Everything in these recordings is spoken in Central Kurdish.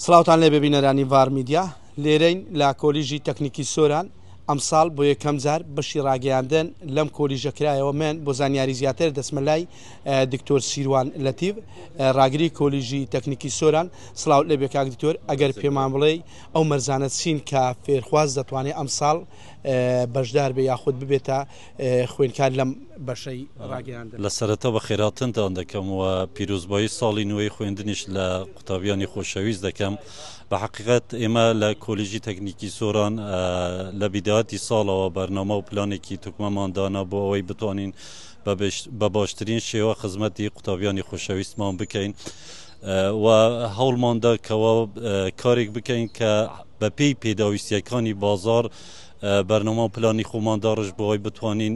سلااوتان لێ ببینەرانی ڤار میدیا لێرەین لە کۆلیژی تەکنیکی سۆران ئەمساڵ بۆ یەکەم جار بەشی ڕاگەیاندن لەم کۆلیژە کرایەوە من بۆ زانیاری زیاتر دەچمە لای دکتۆر سیروان لەتیڤ ڕاگری کۆلیژی تەکنیکی سۆران. سلااو لێ بێ کاک دکتۆر، ئەگەر پێمان بڵێ ئەو مەرزانە چین کە فێرخواز دەتوانێت ئەمساڵ بەشدار بێ یاخود ببێتە خوێنکار لەم بەشەی ڕاگەیاندن. لە سەرەتا بە خێراتنتان دەکەم و پیرۆزبایی ساڵی نوێی خوێندنیش لە قوتابیانی خۆشەویست دەکەم. بە حقیقت ئێمە لە کۆلیژی تەکنیکی سۆران لە بیداەتی ساڵەوە بەرنامە و پلانێکی توکمەماندانا بۆ ئەوەی بتوانین بە باشترین شێوە خزمەتی قوتابیانی خۆشەویستمان بکەین و هەوڵماندا کەەوە کارێک بکەین کە بە پێی پێداویستیەکانی بازار بەرنامە و پلانی خۆمانداڕش بۆی بتوانین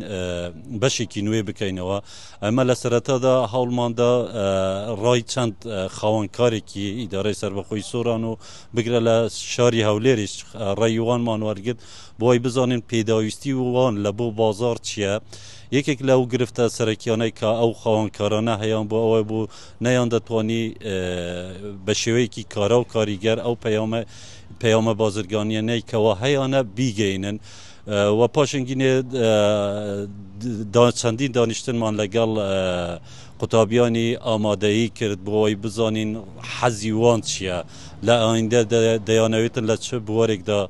بەشێکی نوێ بکەینەوە. ئەمە لە سەرەتادا هەوڵماندا ڕای چەند خاوەنکارێکی ئیدارەی سەربەخۆی سۆران و بگرە لە شاری هەولێریش ڕێی وانمان وەرگرت بۆی بزانین پێداویستی وان لە بۆ بازار چییە. یەکێک لەو گرفتە سەرەکیانەی کە ئەو خاوەنکارانە هەیان بۆ ئەوەی بوو نەیان دەتوانی بە شێوەیەکی کارە و کاریگەر ئەو پەیامە بازرگانیانەی کەەوە هەیەە بیگەینن و پاشنگینێ چەندین دانیشتنمان لەگەڵ قوتابیانی ئامادەیی کرد بۆ ئەوەی بزانین حەزی وان چییە، لە ئایندە دەیانەوێتن لە چه بوارێکدا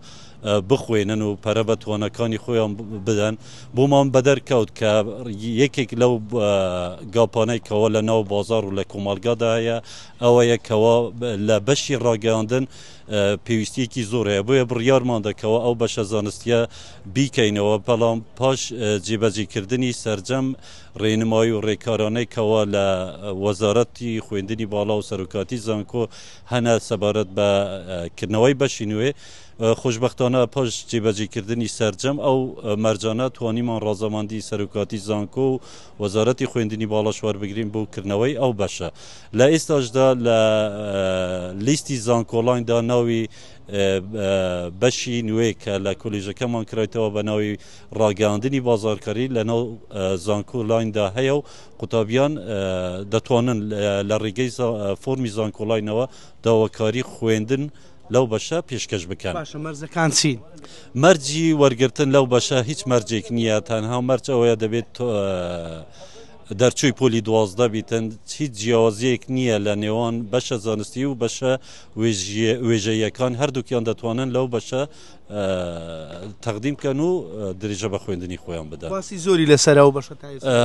بخوێنن و پەرە بە توانەکانی خۆیان بدەن. بۆمان بەدەرکەوت کە یەکێک لەو گاپانەی کەەوە لە ناو بازار و لە کۆمەلگادا هەیە ئەوەیە کەەوە لە بەشی ڕاگەاندن پێویستیەکی زۆرەیە، بۆیە بڕیارمان دەکەوە ئەو بەشە زانستیە بیکەینەوە بەڵام پاش جێبەجێکردنی سەرجەم ڕێنمایی و ڕێکارانەی کەەوە لە وەزارەتی خوێندنی باڵا و سەرۆکاتی زانکۆ هەنە سەبارەت بە کردنەوەی بەشی نوێ. خۆشببختانە پاش جێبەجێکردنی سەرجەم ئەو مەرجانە توانیمان ڕازەماندی سەرۆکاتی زانکۆ و وەزارەتی خوێندنی باڵا شواربگرین بۆ کردنەوەی ئەو بەشە. لە ئێستاشدا لە لیستی زانکۆلایندا ناوی بەشی نوێ کە لە کۆلیژەکەمان کرایتەوە بە ناوی ڕاگەاندنی بازارکاری لە ناو زانکۆلایندا هەیە و قوتابیان دەتوانن لە ڕێگەی فۆرمی زانکۆلاینەوە داواکاری خوێندن لەو بەشە پێشکەش بکەن. مەرجەکان چین؟ مەرجی وەرگرتن لەو بەشە هیچ مەرجێک نییە، تەنها مەرج ئەوەیە دەبێت دەرچووی پۆلی 12 بیتن. هیچ جیاوازیەک نییە لە نێوان بەشە زانستی و بەشە وێژەیەکان، هەردووکیان دەتوانن لەو بەشە تەقدیمکەن و درێژە بە خوێندنی خۆیان بدەن. باسی زۆری لەسەرەوە بەشە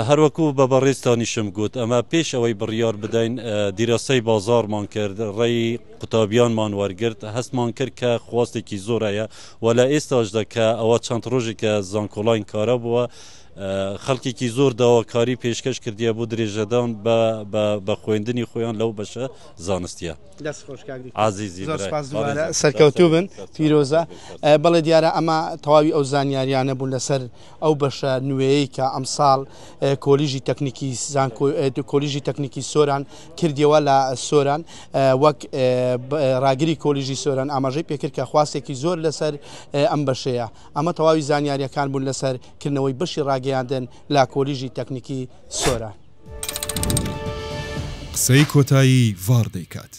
هەروەکو بە بەڕێزتانیشم گوت ئەمە پێش ئەوەی بڕیار بدەین دیراسەی بازارمان کرد، ڕێی قوتابیانمان وەرگرت، هەستمان کرد کە خواستێکی زۆرەیە و لە ئێستاشدا کە ئەوە چەند ڕۆژێکە زانکۆلاین کارە بووە خەڵکێکی زۆر داواکاری پێشکەش کردیە بۆ درێژەدان بە خوێندنی خۆیان لەو بەشە زانستیە. عزیزی سەرکەوتوو بن پیرۆزە. بەڵێ دیارە ئەمە تەواوی ئەو زانیاریانە بوون لەسەر ئەو بەشە نوێیەی کە ئەمساڵ کۆلیژی تەکنیکی سۆران کردیەوە لە سۆران وەک ڕاگری کۆلیژی سۆران ئاماژەی پێکرد کە خواستێکی زۆر لەسەر ئەم بەشەیە. ئەمە تەواوی زانیاریەکان بوون لەسەر کردنەوەی بەشی ڕاگەیاندن لە کۆلیژی تەکنیکی سۆران. قسەی کۆتایی ڤار دەیکات.